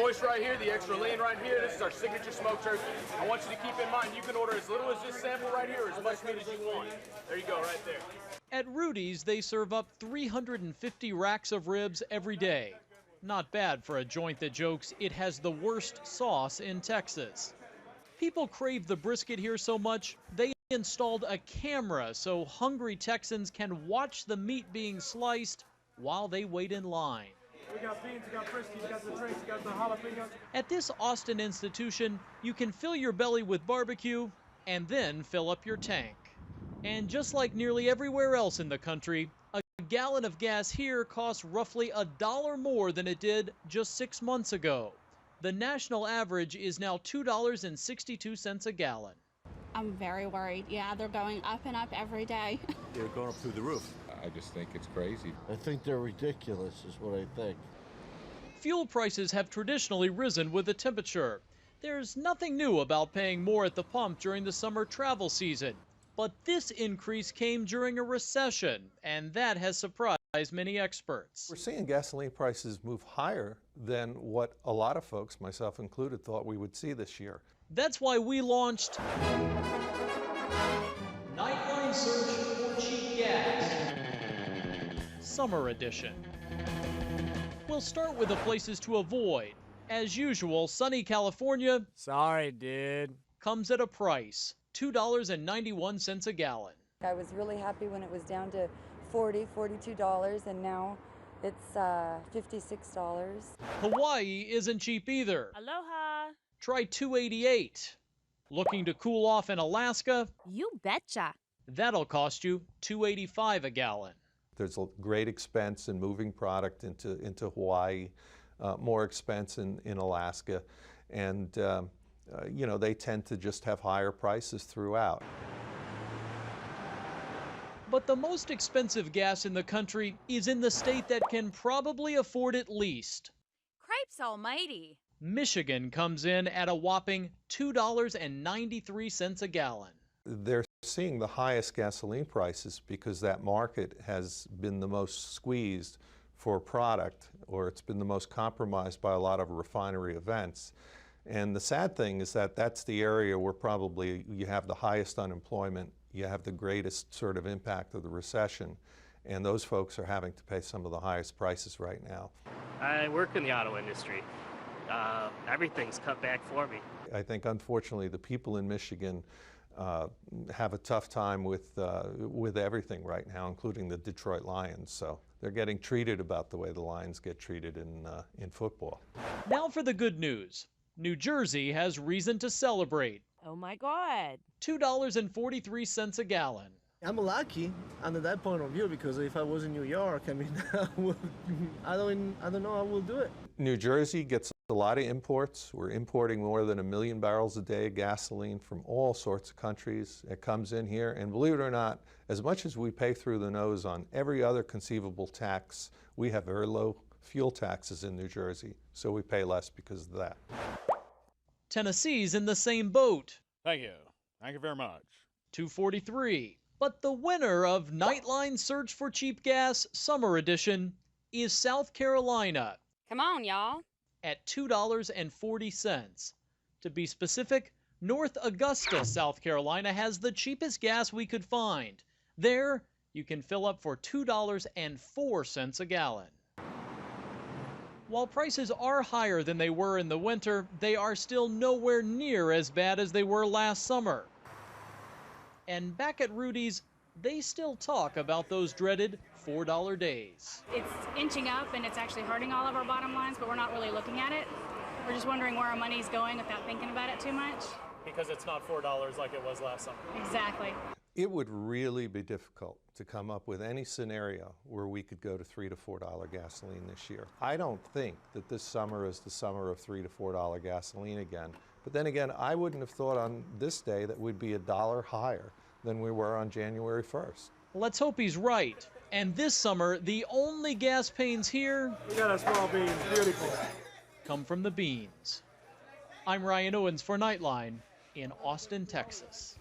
choice right here, the extra lean right here. This is our signature smoked turkey. I want you to keep in mind, you can order as little as this sample right here or as much meat as you want. There you go, right there. At Rudy's, they serve up 350 racks of ribs every day. Not bad for a joint that jokes it has the worst sauce in Texas. People crave the brisket here so much, they installed a camera so hungry Texans can watch the meat being sliced while they wait in line. We got beans, we got Friskies, we got the drinks, we got the jalapenos. At this Austin institution, you can fill your belly with barbecue and then fill up your tank. And just like nearly everywhere else in the country, a gallon of gas here costs roughly $1 more than it did just 6 months ago. The national average is now $2.62 a gallon. I'm very worried. Yeah, they're going up and up every day. They're going up through the roof. I just think it's crazy. I think they're ridiculous, is what I think. Fuel prices have traditionally risen with the temperature. There's nothing new about paying more at the pump during the summer travel season. But this increase came during a recession, and that has surprised many experts. We're seeing gasoline prices move higher than what a lot of folks, myself included, thought we would see this year. That's why we launched Nightline Search for Cheap Gas, Summer Edition. We'll start with the places to avoid. As usual, sunny California, Sorry, dude. comes at a price, $2.91 a gallon. I was really happy when it was down to $42, and now it's $56. Hawaii isn't cheap either. Aloha. Try $2.88. Looking to cool off in Alaska? You betcha. That'll cost you $2.85 a gallon. There's a great expense in moving product into Hawaii, more expense in Alaska, and you know, they tend to just have higher prices throughout. But the most expensive gas in the country is in the state that can probably afford it least. Cripes almighty. Michigan comes in at a whopping $2.93 a gallon. They're seeing the highest gasoline prices because that market has been the most squeezed for product, or it's been the most compromised by a lot of refinery events. And the sad thing is that that's the area where probably you have the highest unemployment, you have the greatest sort of impact of the recession, and those folks are having to pay some of the highest prices right now. I work in the auto industry. Everything's cut back for me. I think unfortunately the people in Michigan have a tough time with everything right now, including the Detroit Lions. So they're getting treated about the way the Lions get treated in football. Now for the good news. New Jersey has reason to celebrate. Oh my God. $2.43 a gallon. I'm lucky under that point of view, because if I was in New York, I mean, I don't know, I will do it. New Jersey gets a lot of imports. We're importing more than 1 million barrels a day of gasoline from all sorts of countries. It comes in here, and believe it or not, as much as we pay through the nose on every other conceivable tax, we have very low fuel taxes in New Jersey, so we pay less because of that. Tennessee's in the same boat. Thank you. Thank you very much. $2.43. But the winner of Nightline Search for Cheap Gas Summer Edition is South Carolina Come on, y'all. at $2.40. To be specific, North Augusta, South Carolina has the cheapest gas we could find. There, you can fill up for $2.04 a gallon. While prices are higher than they were in the winter, they are still nowhere near as bad as they were last summer. And back at Rudy's, they still talk about those dreaded $4 days. It's inching up and it's actually hurting all of our bottom lines, but we're not really looking at it. We're just wondering where our money's going without thinking about it too much. Because it's not $4 like it was last summer. Exactly. It would really be difficult to come up with any scenario where we could go to $3 to $4 gasoline this year. I don't think that this summer is the summer of $3 to $4 gasoline again. But then again, I wouldn't have thought on this day that we'd be $1 higher than we were on January 1st. Let's hope he's right. And this summer, the only gas pains here We got a small beans, beautiful. come from the beans. I'm Ryan Owens for Nightline in Austin, Texas.